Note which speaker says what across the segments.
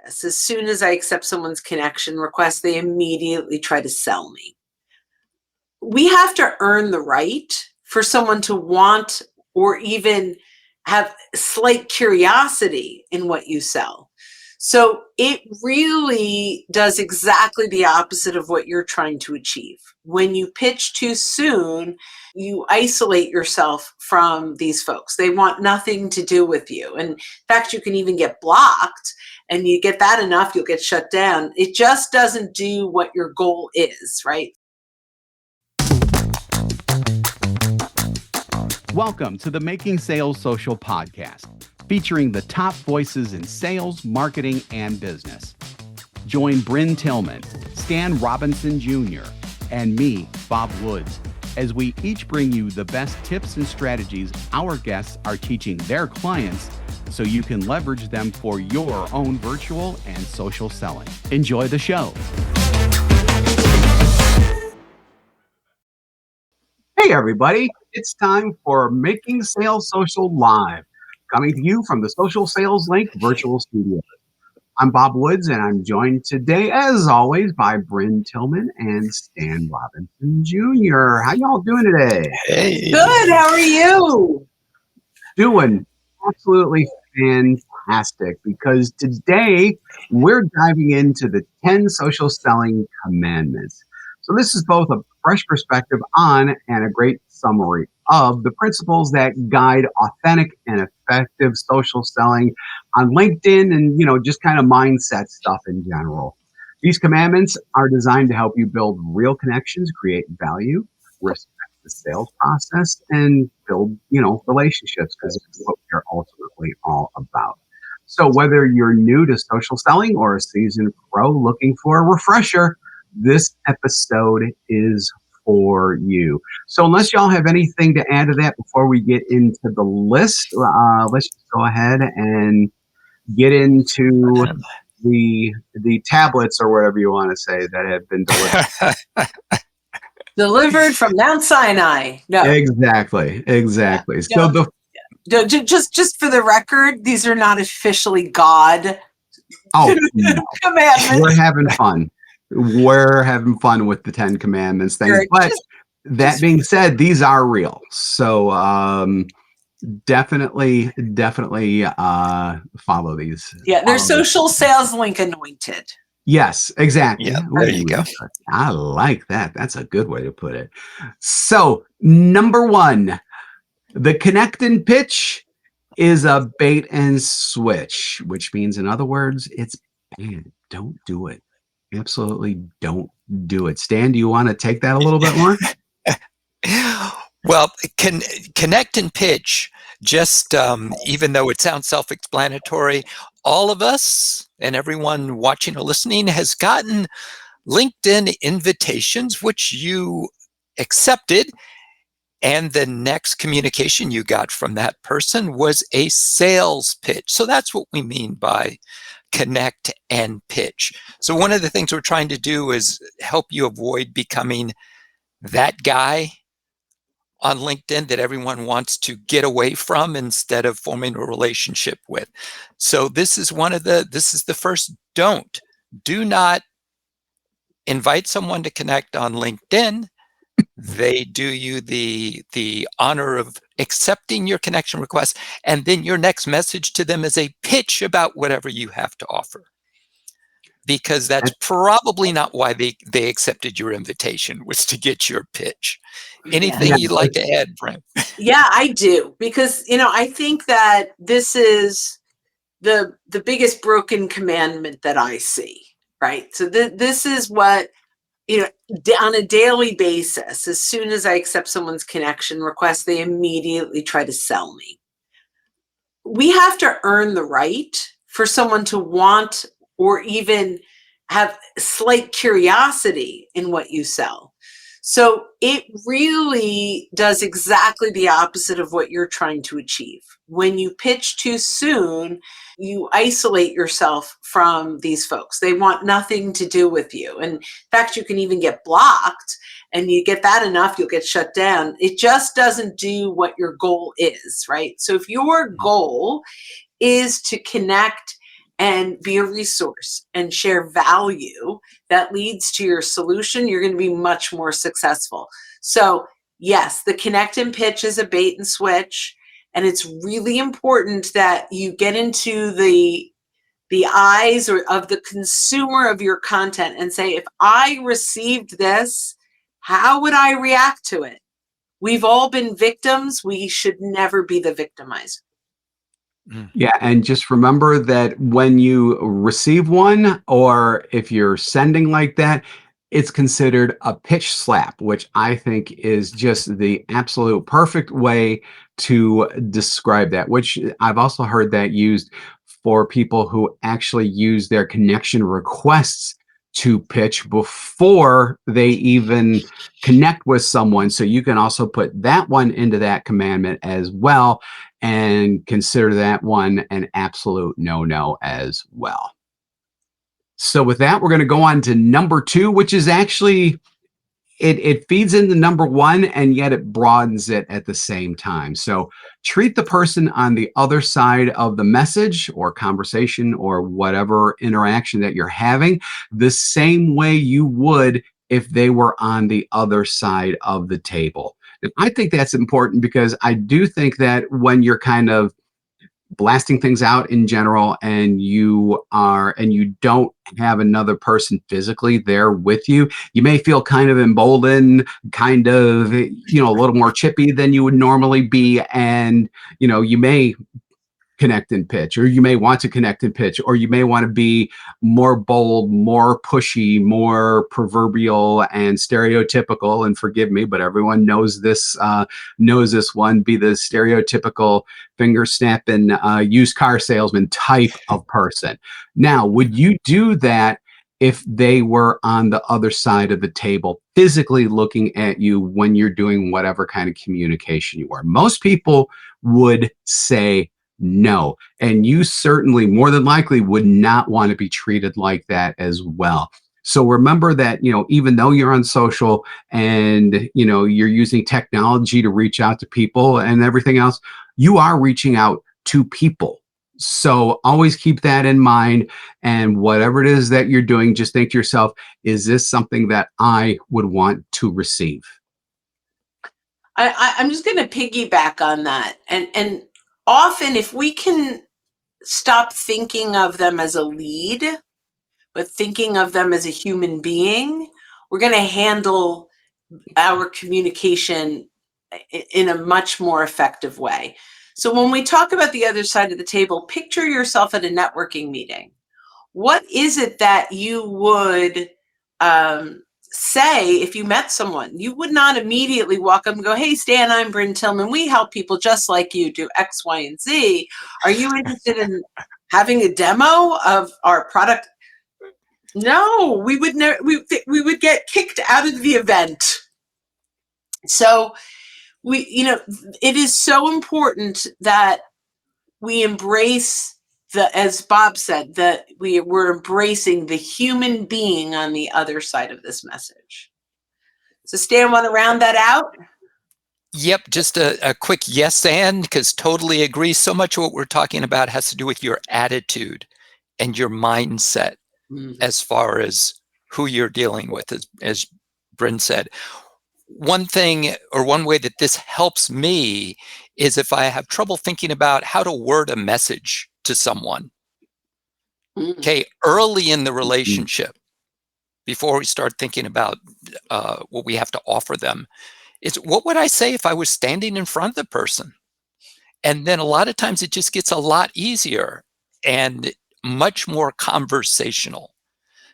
Speaker 1: this. As soon as I accept someone's connection request, they immediately try to sell me. We have to earn the right for someone to want or even have slight curiosity in what you sell. So it really does exactly the opposite of what you're trying to achieve. When you pitch too soon, you isolate yourself from these folks. They want nothing to do with you. And in fact, you can even get blocked, and you get that enough, you'll get shut down. It just doesn't do what your goal is, right?
Speaker 2: Welcome to the Making Sales Social podcast, featuring the top voices in sales, marketing, and business. Join Bryn Tillman, Stan Robinson Jr., and me, Bob Woods, as we each bring you the best tips and strategies our guests are teaching their clients so you can leverage them for your own virtual and social selling. Enjoy the show.
Speaker 3: Hey everybody, it's time for Making Sales Social Live, coming to you from the Social Sales Link Virtual Studio. I'm Bob Woods, and I'm joined today, as always, by Bryn Tillman and Stan Robinson Jr. How y'all doing today?
Speaker 4: Hey.
Speaker 1: Good, how are you?
Speaker 3: Doing absolutely fantastic, because today we're diving into the 10 social selling commandments. So this is both a fresh perspective on and a great summary of the principles that guide authentic and effective social selling on LinkedIn and, just kind of mindset stuff in general. These commandments are designed to help you build real connections, create value, respect the sales process, and build, relationships, because it's what we're ultimately all about. So whether you're new to social selling or a seasoned pro looking for a refresher, this episode is for you. So unless y'all have anything to add to that before we get into the list, let's just go ahead and get into the tablets, or whatever you want to say, that have been delivered.
Speaker 1: Delivered from Mount Sinai. No.
Speaker 3: Exactly.
Speaker 1: Yeah.
Speaker 3: So
Speaker 1: just for the record, these are not officially God
Speaker 3: no.
Speaker 1: commandments.
Speaker 3: We're having fun with the 10 commandments thing. But that being said, these are real. So definitely follow these.
Speaker 1: Yeah, they're Social Sales Link anointed.
Speaker 3: Yes, exactly.
Speaker 4: Yeah, there you go.
Speaker 3: I like that. That's a good way to put it. So number 1, the connect and pitch is a bait and switch, which means, in other words, it's bad. Don't do it. Absolutely don't do it. Stan, do you want to take that a little bit more?
Speaker 4: Well, connect and pitch, just even though it sounds self-explanatory, all of us and everyone watching or listening has gotten LinkedIn invitations, which you accepted, and the next communication you got from that person was a sales pitch. So that's what we mean by connect and pitch. So one of the things we're trying to do is help you avoid becoming that guy on LinkedIn that everyone wants to get away from instead of forming a relationship with. So this is the first don't. Do not invite someone to connect on LinkedIn. They do you the honor of accepting your connection request, and then your next message to them is a pitch about whatever you have to offer. Because that's probably not why they accepted your invitation, was to get your pitch. Anything you'd like to add, Brent?
Speaker 1: Yeah, I do. Because, I think that this is the biggest broken commandment that I see, right? So this is what, on a daily basis, as soon as I accept someone's connection request, they immediately try to sell me. We have to earn the right for someone to want or even have slight curiosity in what you sell. So it really does exactly the opposite of what you're trying to achieve. When you pitch too soon, you isolate yourself from these folks. They want nothing to do with you. And in fact, you can even get blocked, and you get that enough, you'll get shut down. It just doesn't do what your goal is, right? So if your goal is to connect and be a resource and share value that leads to your solution, you're going to be much more successful. So yes, the connect and pitch is a bait and switch. And it's really important that you get into the eyes of the consumer of your content and say, if I received this, how would I react to it? We've all been victims. We should never be the victimizer.
Speaker 3: Yeah, and just remember that when you receive one, or if you're sending like that, it's considered a pitch slap, which I think is just the absolute perfect way to describe that, which I've also heard that used for people who actually use their connection requests to pitch before they even connect with someone. So you can also put that one into that commandment as well, and consider that one an absolute no-no as well. So with that, we're going to go on to number 2, which is actually, it feeds into number 1, and yet it broadens it at the same time. So treat the person on the other side of the message or conversation or whatever interaction that you're having the same way you would if they were on the other side of the table. And I think that's important, because I do think that when you're kind of blasting things out in general, and you don't have another person physically there with you, you may feel kind of emboldened, kind of, a little more chippy than you would normally be. And, you may connect and pitch, or you may want to connect and pitch, or you may want to be more bold, more pushy, more proverbial and stereotypical. And forgive me, but everyone knows this one, be the stereotypical finger snapping used car salesman type of person. Now, would you do that if they were on the other side of the table, physically looking at you when you're doing whatever kind of communication you are? Most people would say no. And you certainly, more than likely, would not want to be treated like that as well. So remember that, even though you're on social and, you're using technology to reach out to people and everything else, you are reaching out to people. So always keep that in mind. And whatever it is that you're doing, just think to yourself, is this something that I would want to receive?
Speaker 1: I'm just going to piggyback on that. And often, if we can stop thinking of them as a lead, but thinking of them as a human being, we're going to handle our communication in a much more effective way. So when we talk about the other side of the table, picture yourself at a networking meeting. What is it that you would say if you met someone? You would not immediately walk up and go, "Hey, Stan, I'm Bryn Tillman. We help people just like you do X, Y, and Z. Are you interested in having a demo of our product?" No, we would never. We would get kicked out of the event. So it is so important that we embrace as Bob said, that we're embracing the human being on the other side of this message. So Stan, want to round that out?
Speaker 4: Yep, just a quick yes and, because totally agree. So much of what we're talking about has to do with your attitude and your mindset as far as who you're dealing with, as Bryn said. One thing, or one way that this helps me, is if I have trouble thinking about how to word a message to someone. Okay, early in the relationship, before we start thinking about what we have to offer them, is what would I say if I was standing in front of the person? And then a lot of times it just gets a lot easier and much more conversational.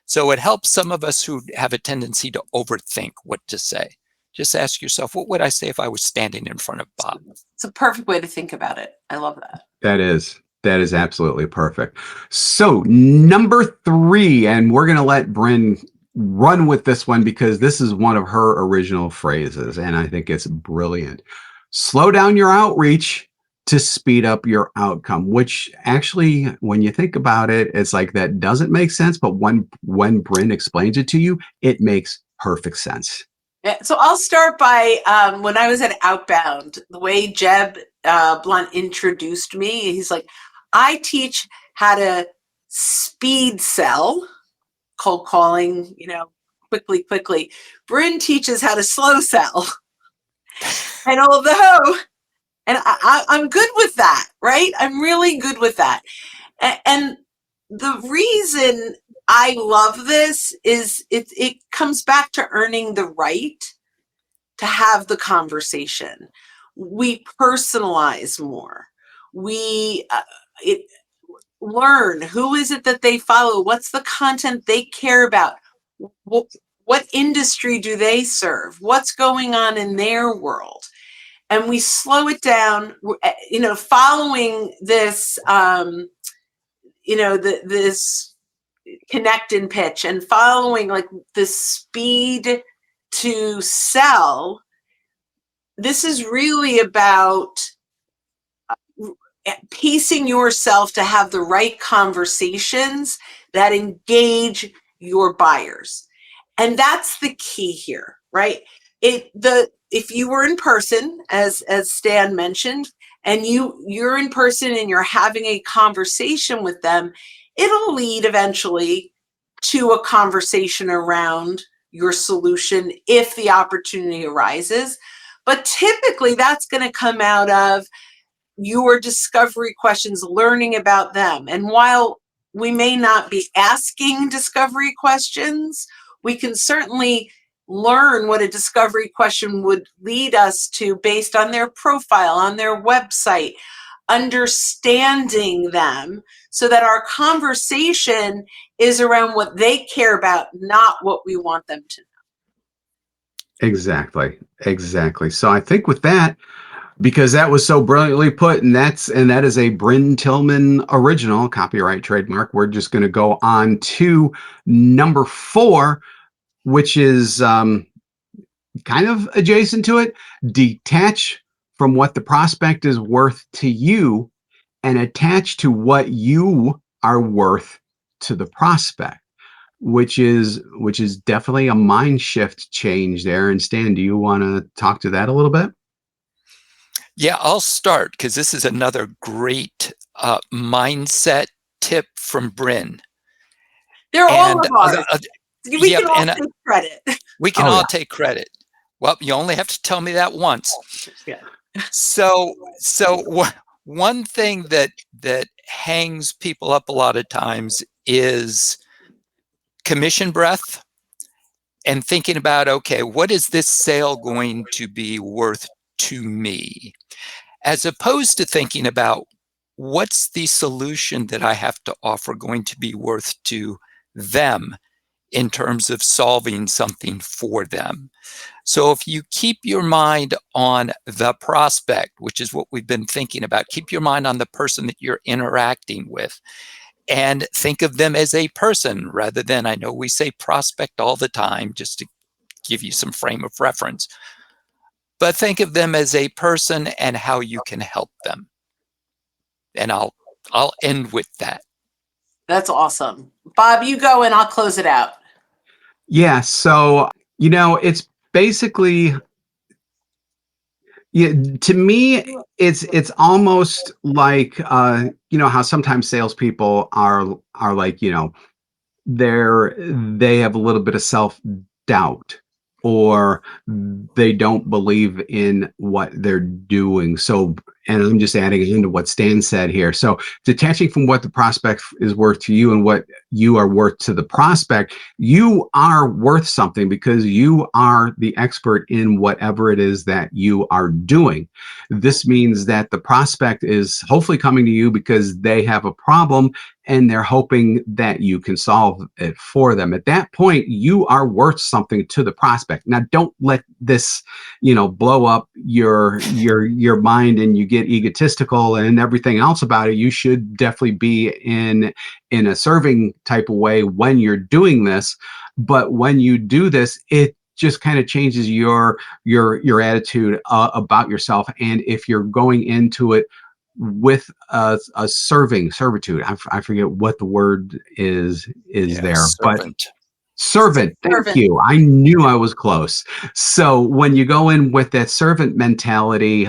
Speaker 4: So it helps some of us who have a tendency to overthink what to say. Just ask yourself, what would I say if I was standing in front of Bob?
Speaker 1: It's a perfect way to think about it. I love that.
Speaker 3: That is absolutely perfect. So number 3, and we're going to let Bryn run with this one because this is one of her original phrases, and I think it's brilliant. Slow down your outreach to speed up your outcome, which actually, when you think about it, it's like that doesn't make sense. But when Bryn explains it to you, it makes perfect sense.
Speaker 1: Yeah, so I'll start by when I was at Outbound, the way Jeb Blunt introduced me, he's like, I teach how to speed sell, cold calling, quickly. Bryn teaches how to slow sell. And I'm good with that, right? I'm really good with that. And the reason I love this is it comes back to earning the right to have the conversation. We personalize more. We learn who is it that they follow, what's the content they care about, what industry do they serve, what's going on in their world, and we slow it down. Following this, this connect and pitch, and following like the speed to sell. This is really about pacing yourself to have the right conversations that engage your buyers. And that's the key here, right? If you were in person, as Stan mentioned, and you're in person and you're having a conversation with them, it'll lead eventually to a conversation around your solution if the opportunity arises. But typically that's going to come out of your discovery questions, learning about them. And while we may not be asking discovery questions, we can certainly learn what a discovery question would lead us to based on their profile, on their website, understanding them so that our conversation is around what they care about, not what we want them to know.
Speaker 3: Exactly. So I think with that, because that was so brilliantly put, and that is a Bryn Tillman original, copyright trademark, we're just going to go on to number 4, which is kind of adjacent to it. Detach from what the prospect is worth to you and attach to what you are worth to the prospect, which is definitely a mind shift change there. And Stan, do you want to talk to that a little bit?
Speaker 4: Yeah, I'll start because this is another great mindset tip from Bryn.
Speaker 1: They're all of ours. We can all take credit.
Speaker 4: We can all take credit. Well, you only have to tell me that once.
Speaker 1: Yeah.
Speaker 4: So one thing that hangs people up a lot of times is commission breath and thinking about, okay, what is this sale going to be worth to me? As opposed to thinking about what's the solution that I have to offer going to be worth to them in terms of solving something for them. So if you keep your mind on the prospect, which is what we've been thinking about, keep your mind on the person that you're interacting with and think of them as a person rather than, I know we say prospect all the time just to give you some frame of reference, but think of them as a person and how you can help them. And I'll end with that.
Speaker 1: That's awesome. Bob, you go and I'll close it out.
Speaker 3: Yeah. So, it's basically, to me, it's almost like, how sometimes salespeople are like, they have a little bit of self-doubt, or they don't believe in what they're doing. So, and I'm just adding into what Stan said here. So detaching from what the prospect is worth to you and what you are worth to the prospect, you are worth something because you are the expert in whatever it is that you are doing. This means that the prospect is hopefully coming to you because they have a problem and they're hoping that you can solve it for them. At that point, you are worth something to the prospect. Now, don't let this, blow up your mind and you get egotistical and everything else about it. You should definitely be in a serving type of way when you're doing this. But when you do this, it just kind of changes your attitude about yourself. And if you're going into it with a servitude, I forget what the word is there,
Speaker 4: servant.
Speaker 3: But servant. Thank you. I knew I was close. So when you go in with that servant mentality,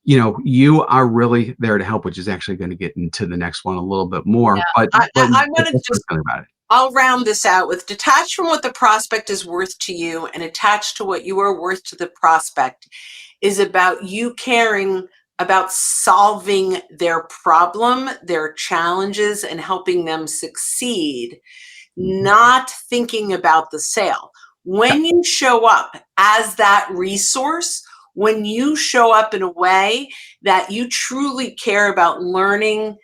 Speaker 3: you are really there to help, which is actually going to get into the next one a little bit more.
Speaker 1: Yeah.
Speaker 3: But
Speaker 1: I want to
Speaker 3: let's
Speaker 1: just,
Speaker 3: talk about it.
Speaker 1: I'll round this out with detached from what the prospect is worth to you and attached to what you are worth to the prospect is about you caring about solving their problem, their challenges, and helping them succeed, not thinking about the sale. When you show up as that resource, when you show up in a way that you truly care about learning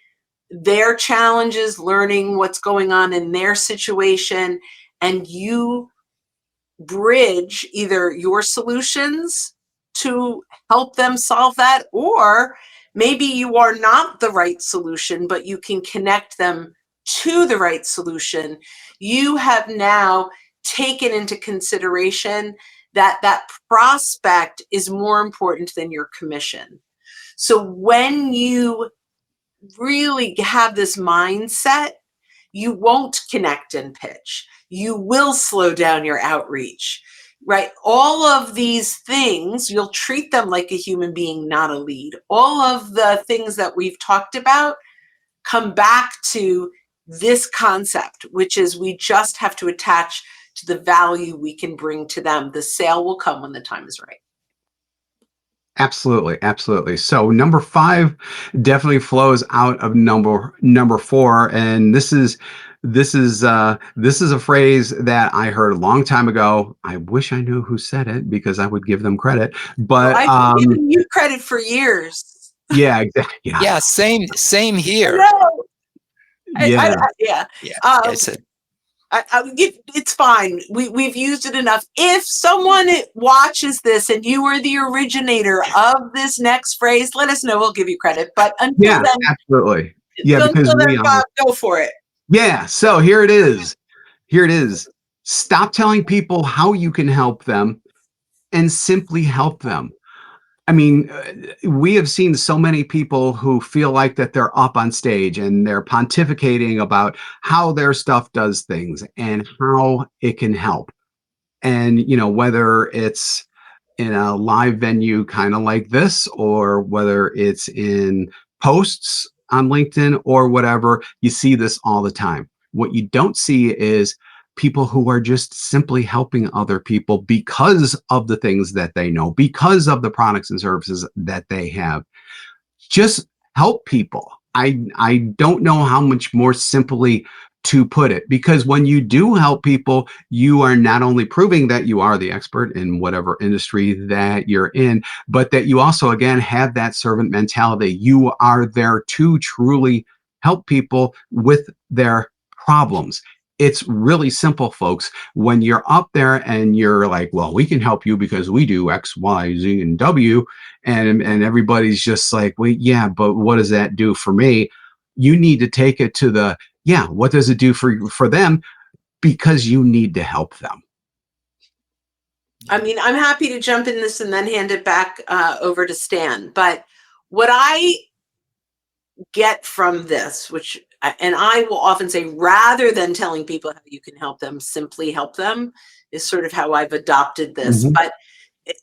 Speaker 1: their challenges, learning what's going on in their situation, and you bridge either your solutions to help them solve that, or maybe you are not the right solution, but you can connect them to the right solution. You have now taken into consideration that that prospect is more important than your commission. So when you really have this mindset, you won't connect and pitch. You will slow down your outreach, right? All of these things, you'll treat them like a human being, not a lead. All of the things that we've talked about come back to this concept, which is we just have to attach to the value we can bring to them. The sale will come when the time is right.
Speaker 3: Absolutely, absolutely. So number 5 definitely flows out of number 4, and this is a phrase that I heard a long time ago. I wish I knew who said it because I would give them credit. But
Speaker 1: I've been giving you credit for years.
Speaker 3: yeah, exactly.
Speaker 4: Yeah, same here.
Speaker 1: No.
Speaker 3: Yeah.
Speaker 4: Yeah, it's a,
Speaker 1: It's fine. We've used it enough. If someone watches this and you are the originator of this next phrase, let us know. We'll give you credit. But until
Speaker 3: Yeah,
Speaker 1: then,
Speaker 3: absolutely. Yeah, because we
Speaker 1: Bob, go for it.
Speaker 3: yeah, so here it is. Here it is. Stop telling people how you can help them and simply help them. I mean, we have seen so many people who feel like that they're up on stage and they're pontificating about how their stuff does things and how it can help. And, whether it's in a live venue kind of like this, or whether it's in posts on LinkedIn or whatever, you see this all the time. What you don't see is people who are just simply helping other people because of the things that they know, because of the products and services that they have. Just help people. I don't know how much more simply to put it, because when you do help people, you are not only proving that you are the expert in whatever industry that you're in, but that you also, again, have that servant mentality. You are there to truly help people with their problems. It's really simple, folks. When you're up there and you're like, well, we can help you because we do X, Y, Z, and W, and everybody's just like, well, yeah, but what does that do for me? You need to take it to the, yeah, what does it do for them? Because you need to help them.
Speaker 1: I mean, I'm happy to jump in this and then hand it back over to Stan. But what I get from this, and I will often say, rather than telling people how you can help them, simply help them, is sort of how I've adopted this.
Speaker 3: Mhm.
Speaker 1: But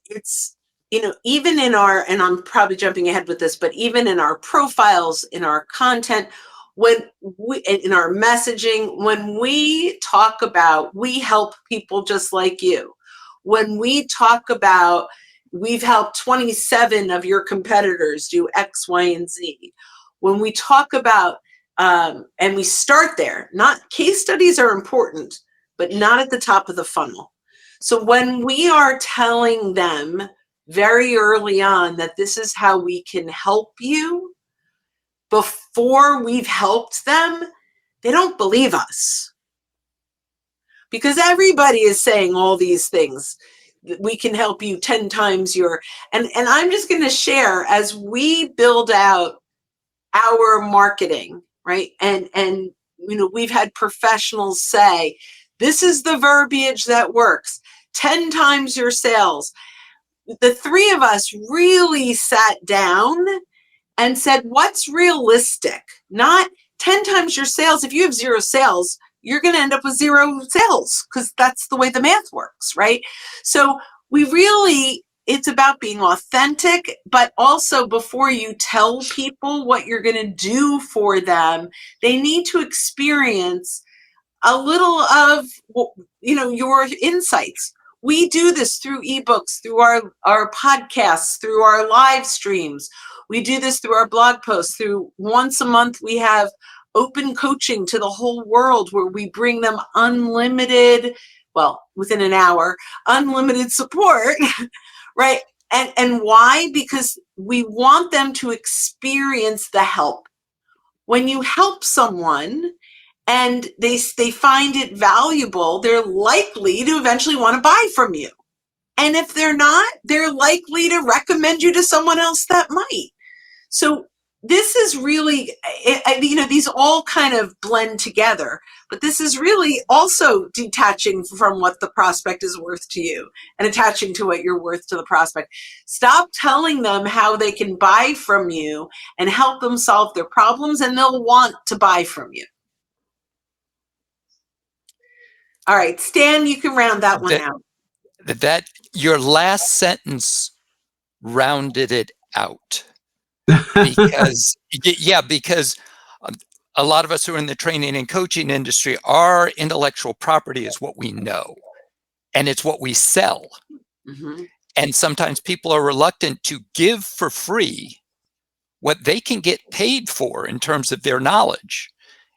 Speaker 1: it's, even in our, and I'm probably jumping ahead with this, but even in our profiles, in our content, in our messaging, when we talk about, we help people just like you, when we talk about, we've helped 27 of your competitors do X, Y, and Z, when we talk about, and we start there, not case studies are important, but not at the top of the funnel. So when we are telling them very early on that this is how we can help you, before we've helped them, they don't believe us. Because everybody is saying all these things. We can help you 10 times your, and I'm just going to share, as we build out our marketing, right? And we've had professionals say, this is the verbiage that works. 10 times your sales. The three of us really sat down and said, what's realistic? Not 10 times your sales. If you have 0 sales, you're going to end up with 0 sales because that's the way the math works, right? So we really it's about being authentic, but also before you tell people what you're going to do for them, they need to experience a little of, your insights. We do this through ebooks, through our podcasts, through our live streams. We do this through our blog posts, through once a month we have open coaching to the whole world where we bring them unlimited, well, within an hour, unlimited support, right? And why? Because we want them to experience the help. When you help someone and they find it valuable, they're likely to eventually want to buy from you. And if they're not, they're likely to recommend you to someone else that might. So this is really, these all kind of blend together, but this is really also detaching from what the prospect is worth to you and attaching to what you're worth to the prospect. Stop telling them how they can buy from you and help them solve their problems, and they'll want to buy from you. All right, Stan, you can round that one out.
Speaker 4: That your last sentence rounded it out. Because a lot of us who are in the training and coaching industry, our intellectual property is what we know, and it's what we sell.
Speaker 1: Mm-hmm.
Speaker 4: And sometimes people are reluctant to give for free what they can get paid for in terms of their knowledge.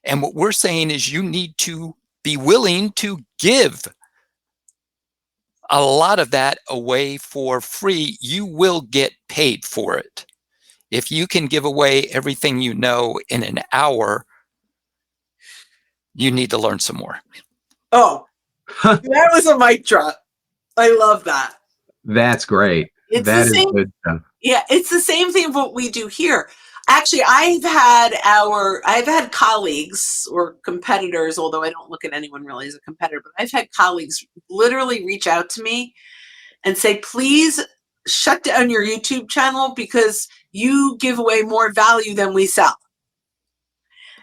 Speaker 4: And what we're saying is you need to be willing to give a lot of that away for free. You will get paid for it. If you can give away everything you know in an hour, you need to learn some more.
Speaker 1: Oh, that was a mic drop. I love that.
Speaker 3: That's great. That is good stuff.
Speaker 1: Yeah, it's the same thing of what we do here. Actually, I've had colleagues or competitors, although I don't look at anyone really as a competitor, but I've had colleagues literally reach out to me and say, please shut down your YouTube channel because you give away more value than we sell.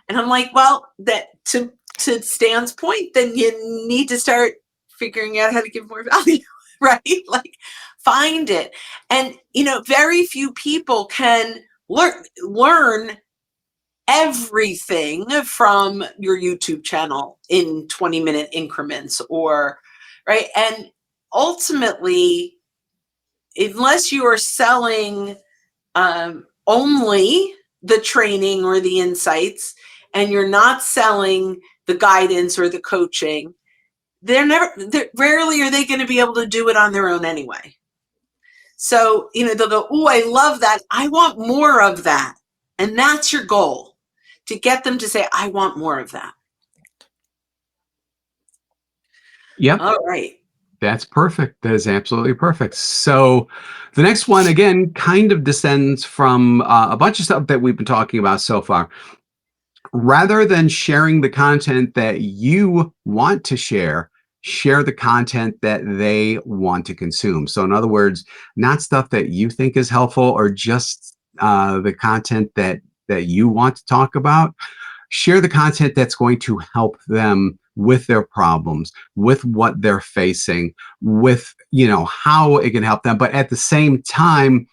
Speaker 1: And I'm like, well, that to Stan's point, then you need to start figuring out how to give more value, right? Like find it. And, very few people can learn everything from your YouTube channel in 20-minute increments right? And ultimately, unless you are selling only the training or the insights, and you're not selling the guidance or the coaching, rarely are they going to be able to do it on their own anyway. So, they'll go, oh, I love that. I want more of that. And that's your goal, to get them to say, I want more of that.
Speaker 3: Yep.
Speaker 1: All right.
Speaker 3: That's perfect. That is absolutely perfect. So the next one, again, kind of descends from a bunch of stuff that we've been talking about so far. Rather than sharing the content that you want to share the content that they want to consume. So in other words, not stuff that you think is helpful or just the content that you want to talk about. Share the content that's going to help them with their problems, with what they're facing, with, how it can help them, but at the same time,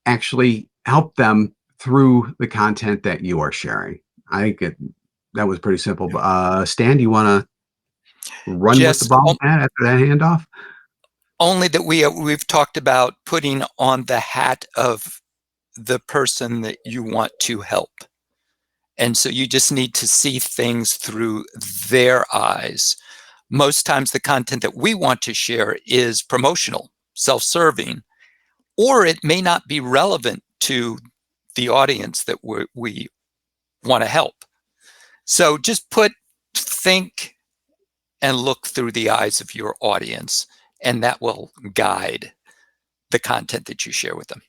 Speaker 3: actually help them through the content that you are sharing. I think that was pretty simple. Stan, do you want to run with the ball after that handoff?
Speaker 4: Only that we've talked about putting on the hat of the person that you want to help. And so you just need to see things through their eyes. Most times the content that we want to share is promotional, self-serving, or it may not be relevant to the audience that we want to help. So just think and look through the eyes of your audience, and that will guide the content that you share with them.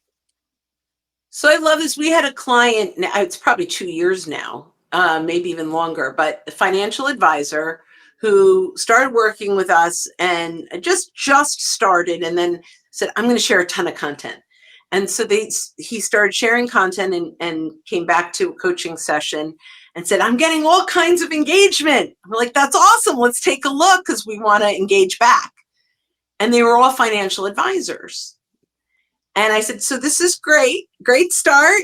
Speaker 1: So I love this. We had a client, it's probably 2 years now, maybe even longer, but a financial advisor who started working with us and just started, and then said, I'm going to share a ton of content. And so he started sharing content and came back to a coaching session and said, I'm getting all kinds of engagement. We're like, that's awesome. Let's take a look because we want to engage back. And they were all financial advisors. And I said, so this is great start,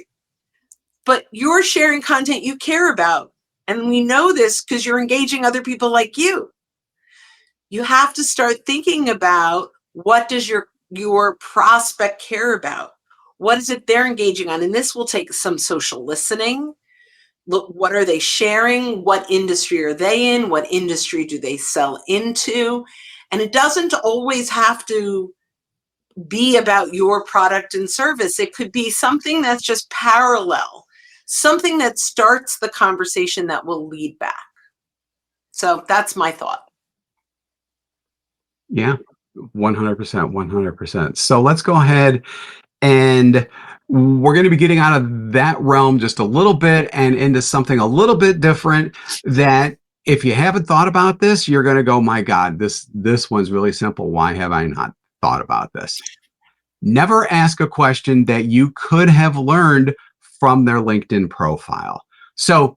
Speaker 1: but you're sharing content you care about. And we know this because you're engaging other people like you. You have to start thinking about, what does your prospect care about? What is it they're engaging on? And this will take some social listening. Look, what are they sharing? What industry are they in? What industry do they sell into? And it doesn't always have to be about your product and service. It could be something that's just parallel, something that starts the conversation that will lead back. So that's my thought.
Speaker 3: Yeah, 100%, 100%. So let's go ahead, and we're going to be getting out of that realm just a little bit and into something a little bit different, that if you haven't thought about this, you're going to go, my God, this one's really simple. Why have I not thought about this? Never ask a question that you could have learned from their LinkedIn profile. So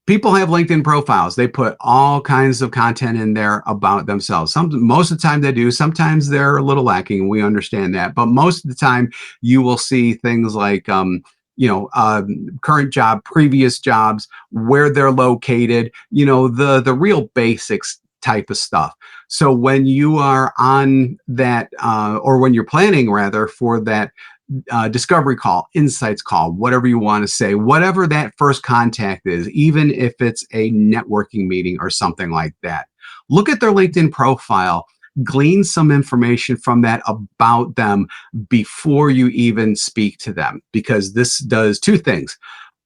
Speaker 3: people have LinkedIn profiles. They put all kinds of content in there about themselves. Most of the time they do. Sometimes they're a little lacking. We understand that. But most of the time you will see things like, current job, previous jobs, where they're located, the real basics type of stuff. So when you are on that, or when you're planning rather for that discovery call, insights call, whatever you want to say, whatever that first contact is, even if it's a networking meeting or something like that, look at their LinkedIn profile, glean some information from that about them before you even speak to them, because this does two things.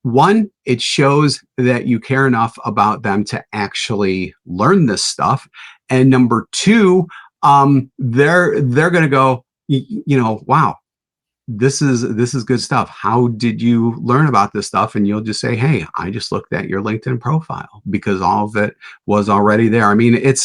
Speaker 3: One, it shows that you care enough about them to actually learn this stuff. And number two, they're going to go, wow, this is good stuff. How did you learn about this stuff? And you'll just say, hey, I just looked at your LinkedIn profile, because all of it was already there. I mean, it's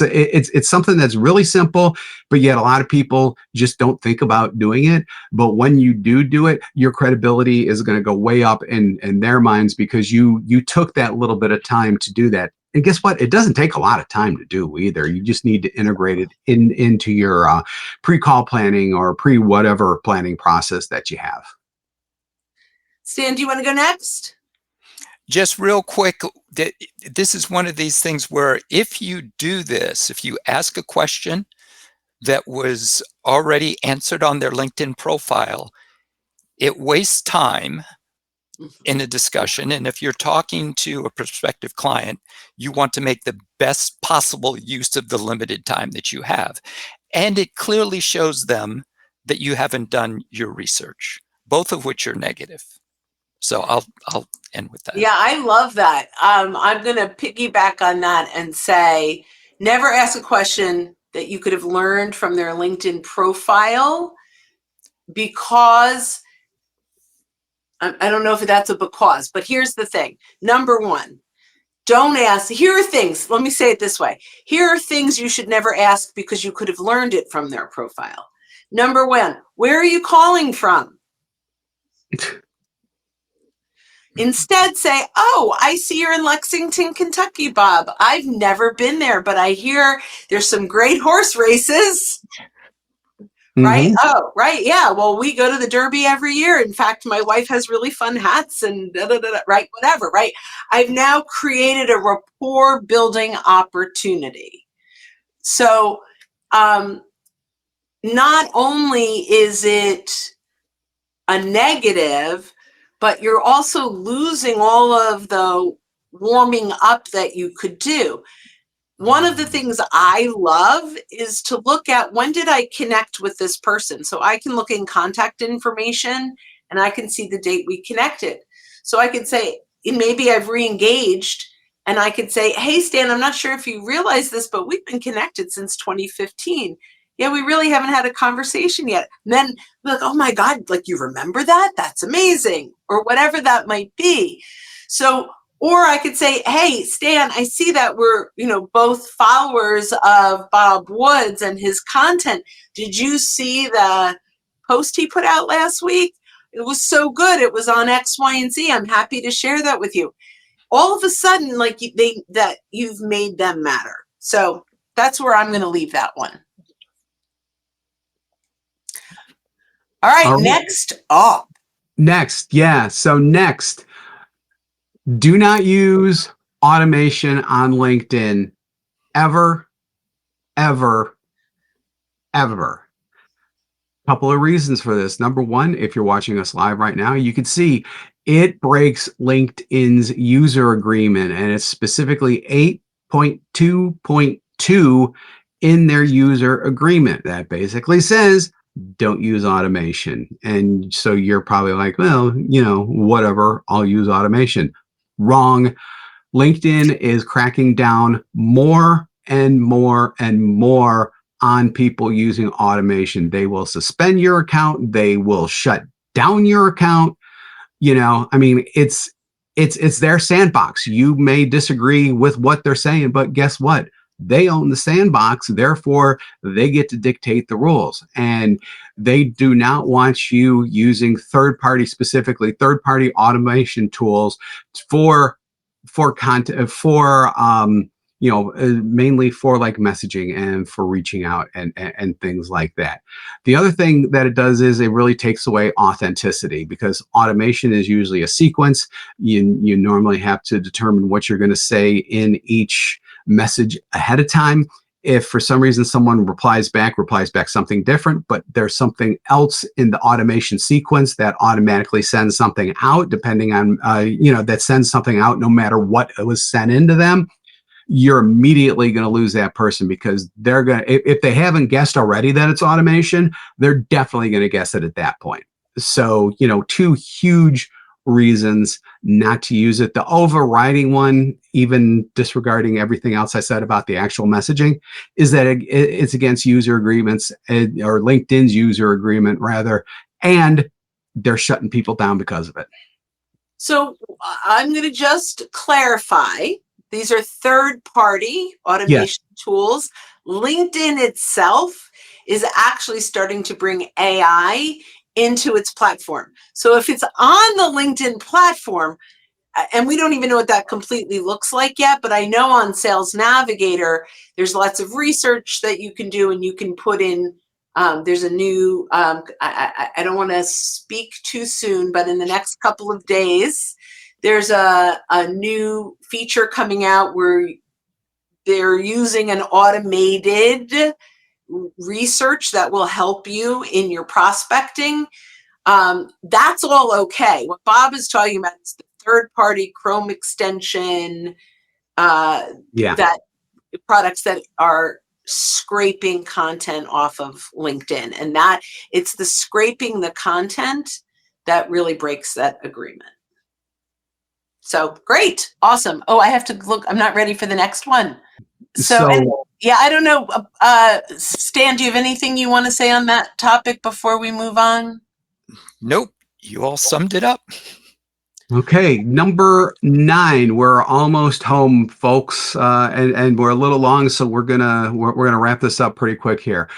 Speaker 3: something that's really simple, but yet a lot of people just don't think about doing it. But when you do it, your credibility is going to go way up in their minds, because you took that little bit of time to do that. And guess what? It doesn't take a lot of time to do either. You just need to integrate it into your pre-call planning or pre-whatever planning process that you have.
Speaker 1: Stan, do you want to go next?
Speaker 4: Just real quick, this is one of these things where if you do this, if you ask a question that was already answered on their LinkedIn profile, it wastes time in a discussion. And if you're talking to a prospective client, you want to make the best possible use of the limited time that you have. And it clearly shows them that you haven't done your research, both of which are negative. So I'll end with that.
Speaker 1: Yeah, I love that. I'm going to piggyback on that and say, never ask a question that you could have learned from their LinkedIn profile, because I don't know if that's a because, but here's the thing. Number one, don't ask. Here are things, let me say it this way. Here are things you should never ask because you could have learned it from their profile. Number one, where are you calling from? Instead say, oh, I see you're in Lexington, Kentucky, Bob. I've never been there, but I hear there's some great horse races. Right? Oh, right. Yeah. Well, we go to the Derby every year. In fact, my wife has really fun hats and right? Whatever, right? I've now created a rapport building opportunity. So not only is it a negative, but you're also losing all of the warming up that you could do. One of the things I love is to look at, when did I connect with this person? So I can look in contact information and I can see the date we connected. So I could say, maybe I've re-engaged, and I could say, hey, Stan, I'm not sure if you realize this, but we've been connected since 2015. Yeah, we really haven't had a conversation yet. And then like, oh my God, like, you remember that? That's amazing. Or whatever that might be. So, or I could say, hey, Stan, I see that we're, both followers of Bob Woods and his content. Did you see the post he put out last week? It was so good. It was on X, Y, and Z. I'm happy to share that with you. All of a sudden, like, that you've made them matter. So that's where I'm going to leave that one. All right,
Speaker 3: All right.
Speaker 1: next up.
Speaker 3: Next, yeah. So next, do not use automation on LinkedIn ever, ever, ever. Couple of reasons for this. Number one, if you're watching us live right now, you can see it breaks LinkedIn's user agreement, and it's specifically 8.2.2 in their user agreement. That basically says don't use automation. And so you're probably like, well, whatever, I'll use automation. Wrong. LinkedIn is cracking down more and more and more on people using automation. They will suspend your account. They will shut down your account. I mean, it's their sandbox. You may disagree with what they're saying, but guess what? They own the sandbox. Therefore, they get to dictate the rules. And they do not want you using specifically third-party automation tools for content, mainly for like messaging and for reaching out and things like that. The other thing that it does is it really takes away authenticity, because automation is usually a sequence. You normally have to determine what you're going to say in each message ahead of time. If for some reason someone replies back something different, but there's something else in the automation sequence that automatically sends something out, depending on, that sends something out no matter what was sent into them, you're immediately going to lose that person, because they're going to, if they haven't guessed already that it's automation, they're definitely going to guess it at that point. So, two huge reasons not to use it. The overriding one, even disregarding everything else I said about the actual messaging, is that it's against user agreements, or LinkedIn's user agreement rather, and they're shutting people down because of it.
Speaker 1: So I'm going to just clarify. These are third-party automation tools. LinkedIn itself is actually starting to bring AI into its platform. So if it's on the LinkedIn platform, and we don't even know what that completely looks like yet, but I know on Sales Navigator, there's lots of research that you can do, and you can put in, there's a new, I don't want to speak too soon, but in the next couple of days, there's a new feature coming out where they're using an automated research that will help you in your prospecting. That's all okay. What Bob is talking about is the third-party Chrome extension, that products that are scraping content off of LinkedIn, and that it's the scraping the content that really breaks that agreement. So great, awesome. Oh, I have to look. I'm not ready for the next one. So yeah, I don't know. Stan, do you have anything you want to say on that topic before we move on?
Speaker 4: Nope, you all summed it up.
Speaker 3: Okay, number 9. We're almost home, folks, and we're a little long, so we're gonna wrap this up pretty quick here.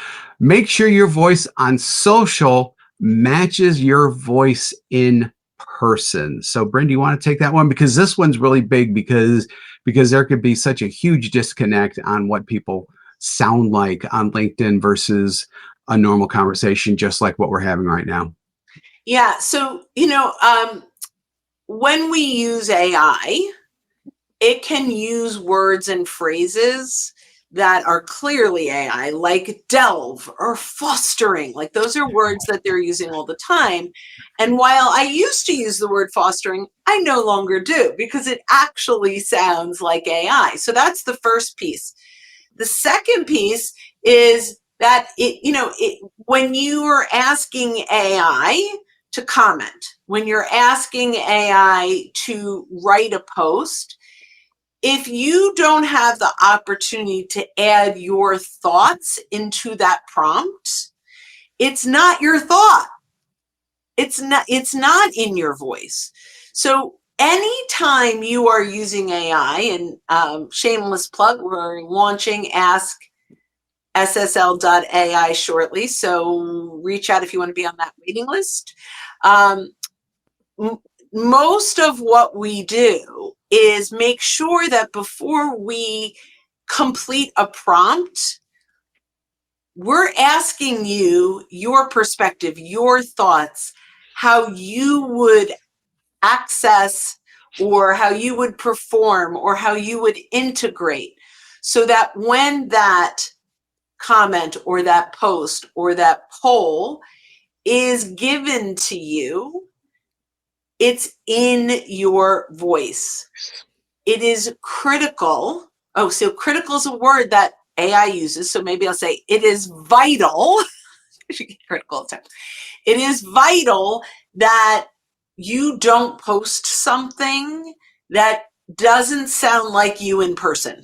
Speaker 3: Make sure your voice on social matches your voice in person. So, Bryn, do you want to take that one? Because this one's really big, because there could be such a huge disconnect on what people sound like on LinkedIn versus a normal conversation, just like what we're having right now.
Speaker 1: Yeah. So, when we use AI, it can use words and phrases that are clearly AI, like delve or fostering. Like, those are words that they're using all the time. And while I used to use the word fostering, I no longer do, because it actually sounds like AI. So that's the first piece. The second piece is that when you are asking AI to comment, when you're asking AI to write a post, if you don't have the opportunity to add your thoughts into that prompt, it's not your thought. It's not in your voice. So anytime you are using AI, and shameless plug, we're launching AskSSL.ai shortly, so reach out if you want to be on that waiting list. Most of what we do is make sure that before we complete a prompt, we're asking you your perspective, your thoughts, how you would access or how you would perform or how you would integrate, so that when that comment or that post or that poll is given to you, it's in your voice. It is critical. Oh, so critical is a word that AI uses. So maybe I'll say it is vital. Critical time. It is vital that you don't post something that doesn't sound like you in person,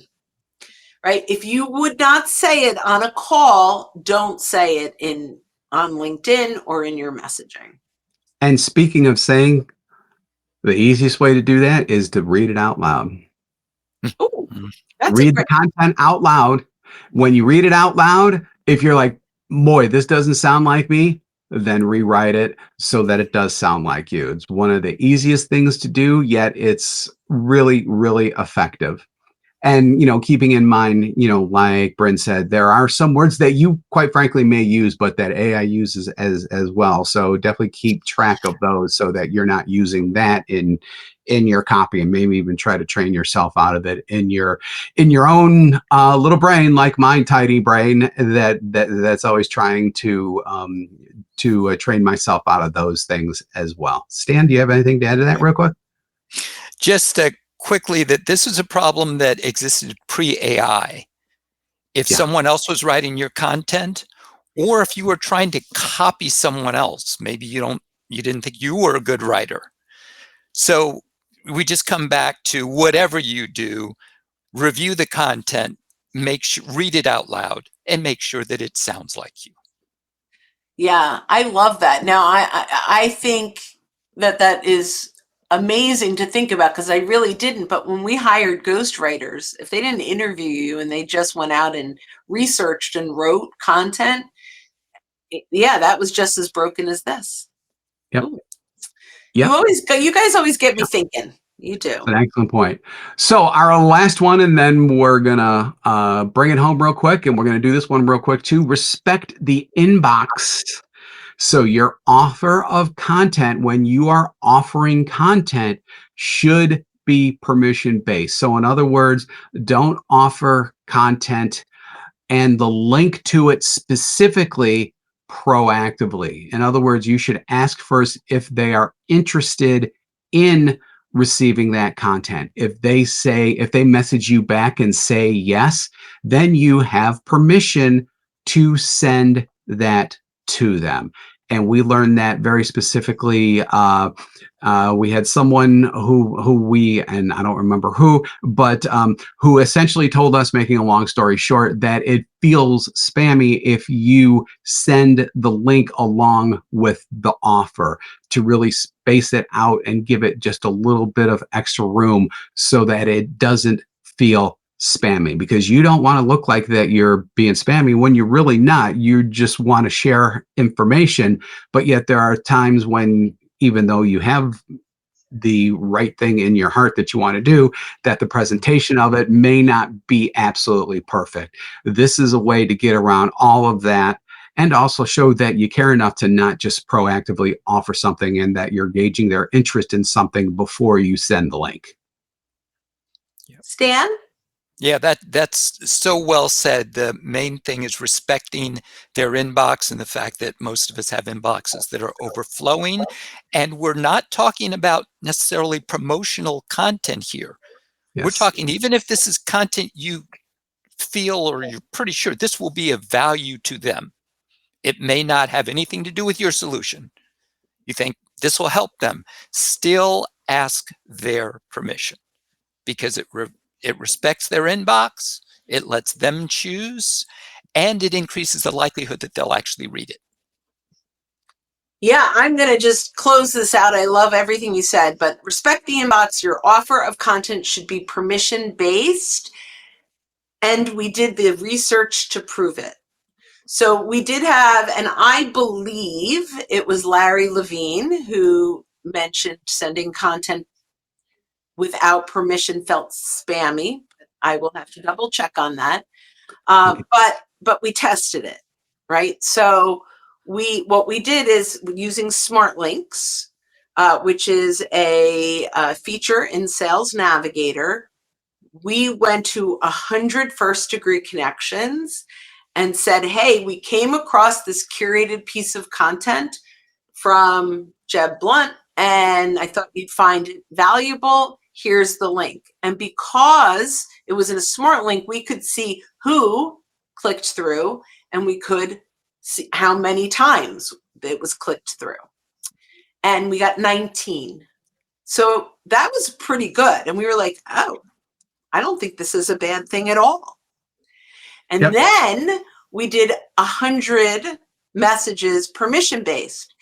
Speaker 1: right? If you would not say it on a call, don't say it on LinkedIn or in your messaging.
Speaker 3: And speaking of saying, the easiest way to do that is to read it out loud.
Speaker 1: Oh, that's a
Speaker 3: Read the
Speaker 1: great.
Speaker 3: content out loud. When you read it out loud, if you're like, boy, this doesn't sound like me, then rewrite it so that it does sound like you. It's one of the easiest things to do, yet it's really, really effective. And, keeping in mind, like Bryn said, there are some words that you quite frankly may use, but that AI uses as well. So definitely keep track of those so that you're not using that in your copy, and maybe even try to train yourself out of it in your own little brain, like my tiny brain that's always trying to train myself out of those things as well. Stan, do you have anything to add to that real quick?
Speaker 4: Just quickly, that this is a problem that existed pre-AI. If
Speaker 3: Yeah.
Speaker 4: someone else was writing your content, or if you were trying to copy someone else, maybe you didn't think you were a good writer. So we just come back to whatever you do, review the content, read it out loud, and make sure that it sounds like you.
Speaker 1: Yeah, I love that. Now, I think that is amazing to think about, because I really didn't. But when we hired ghostwriters, if they didn't interview you and they just went out and researched and wrote content, yeah, that was just as broken as this.
Speaker 3: Yep.
Speaker 1: Ooh.
Speaker 3: Yep.
Speaker 1: You guys always get me thinking. You do.
Speaker 3: That's an excellent point. So our last one, and then we're gonna bring it home real quick, and we're gonna do this one real quick too. Respect the inbox. So your offer of content, when you are offering content, should be permission based. So in other words, don't offer content and the link to it specifically proactively. In other words, you should ask first if they are interested in receiving that content. If they message you back and say yes, then you have permission to send that to them. And we learned that very specifically. We had someone and I don't remember who, but who essentially told us, making a long story short, that it feels spammy if you send the link along with the offer, to really space it out and give it just a little bit of extra room so that it doesn't feel spammy, because you don't want to look like that you're being spammy when you're really not. You just want to share information, but yet there are times when, even though you have the right thing in your heart that you want to do, that the presentation of it may not be absolutely perfect. This is a way to get around all of that, and also show that you care enough to not just proactively offer something, and that you're gauging their interest in something before you send the link.
Speaker 1: Stan?
Speaker 4: Yeah, that's so well said. The main thing is respecting their inbox, and the fact that most of us have inboxes that are overflowing. And we're not talking about necessarily promotional content here. We're
Speaker 3: Yes.
Speaker 4: talking, even if this is content you feel or you're pretty sure this will be of value to them, it may not have anything to do with your solution. You think this will help them, still ask their permission, because it respects their inbox, it lets them choose, and it increases the likelihood that they'll actually read it.
Speaker 1: Yeah, I'm going to just close this out. I love everything you said, but respect the inbox. Your offer of content should be permission based. And we did the research to prove it. So we did have, and I believe it was Larry Levine who mentioned sending content without permission felt spammy. I will have to double check on that. But we tested it. right? So what we did is using Smart Links, which is a feature in Sales Navigator. We went to 100 first degree connections and said, hey, we came across this curated piece of content from Jeb Blunt, and I thought you'd find it valuable. Here's the link. And because it was in a Smart Link, we could see who clicked through, and we could see how many times it was clicked through. And we got 19. So that was pretty good. And we were like, oh, I don't think this is a bad thing at all. And then we did 100 messages permission-based.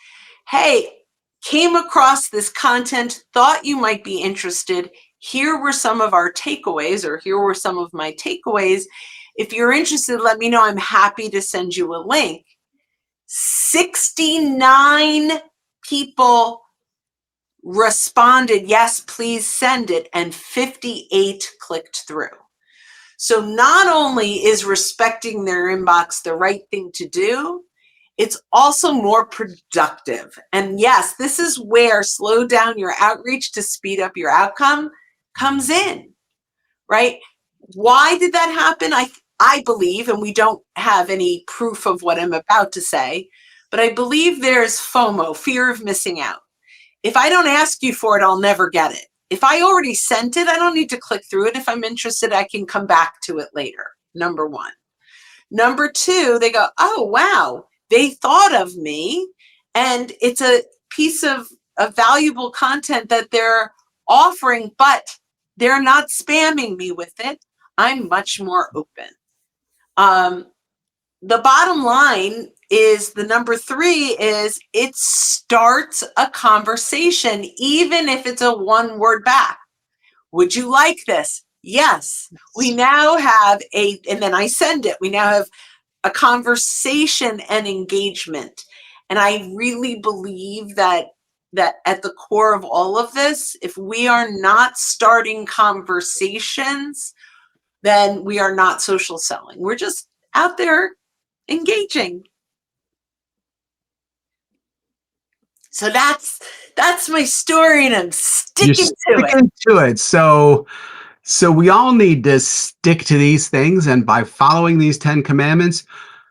Speaker 1: Hey, came across this content, thought you might be interested. Here were some of our takeaways, or here were some of my takeaways. If you're interested, let me know. I'm happy to send you a link. 69 people responded, yes, please send it, and 58 clicked through. So not only is respecting their inbox the right thing to do, it's also more productive. And yes, this is where slow down your outreach to speed up your outcome comes in, right? Why did that happen? I believe, and we don't have any proof of what I'm about to say, but I believe there's FOMO, fear of missing out. If I don't ask you for it, I'll never get it. If I already sent it, I don't need to click through it. If I'm interested, I can come back to it later, number one. Number two, they go, oh, wow, they thought of me, and it's a piece of valuable content that they're offering, but they're not spamming me with it. I'm much more open. The bottom line is the number three is it starts a conversation, even if it's a one-word back. Would you like this? Yes. We now have and then I send it. We now have a conversation and engagement. And I really believe that at the core of all of this, if we are not starting conversations, then we are not social selling. We're just out there engaging. So that's my story, and I'm sticking
Speaker 3: to it. So we all need to stick to these things, and by following these 10 commandments,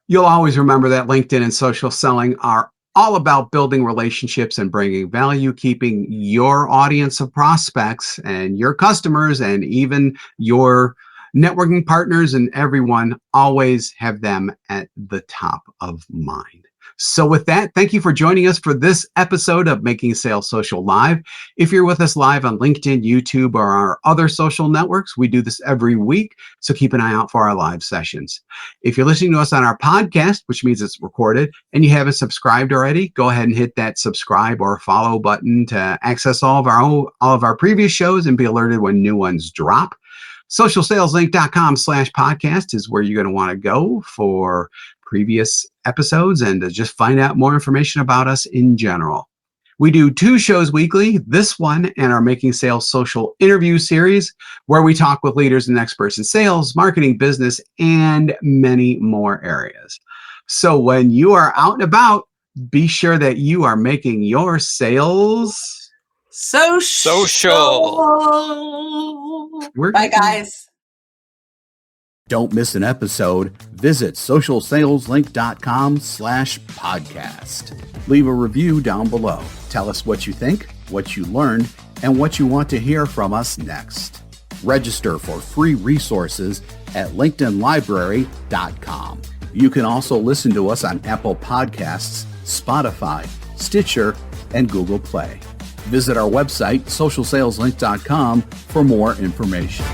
Speaker 3: you'll always remember that LinkedIn and social selling are all about building relationships and bringing value, keeping your audience of prospects and your customers and even your networking partners and everyone, always have them at the top of mind. So with that, thank you for joining us for this episode of Making Sales Social Live. If you're with us live on LinkedIn, YouTube, or our other social networks, we do this every week, so keep an eye out for our live sessions. If you're listening to us on our podcast, which means it's recorded, and you haven't subscribed already, go ahead and hit that subscribe or follow button to access all of our previous shows and be alerted when new ones drop. socialsaleslink.com/podcast is where you're going to want to go for previous episodes and to just find out more information about us in general. We do 2 shows weekly, this one and our Making Sales Social interview series, where we talk with leaders and experts in sales, marketing, business, and many more areas. So when you are out and about, be sure that you are making your sales
Speaker 4: social.
Speaker 1: Bye, guys.
Speaker 2: Don't miss an episode. Visit socialsaleslink.com/podcast. Leave a review down below. Tell us what you think, what you learned, and what you want to hear from us next. Register for free resources at linkedinlibrary.com. You can also listen to us on Apple Podcasts, Spotify, Stitcher, and Google Play. Visit our website, socialsaleslink.com, for more information.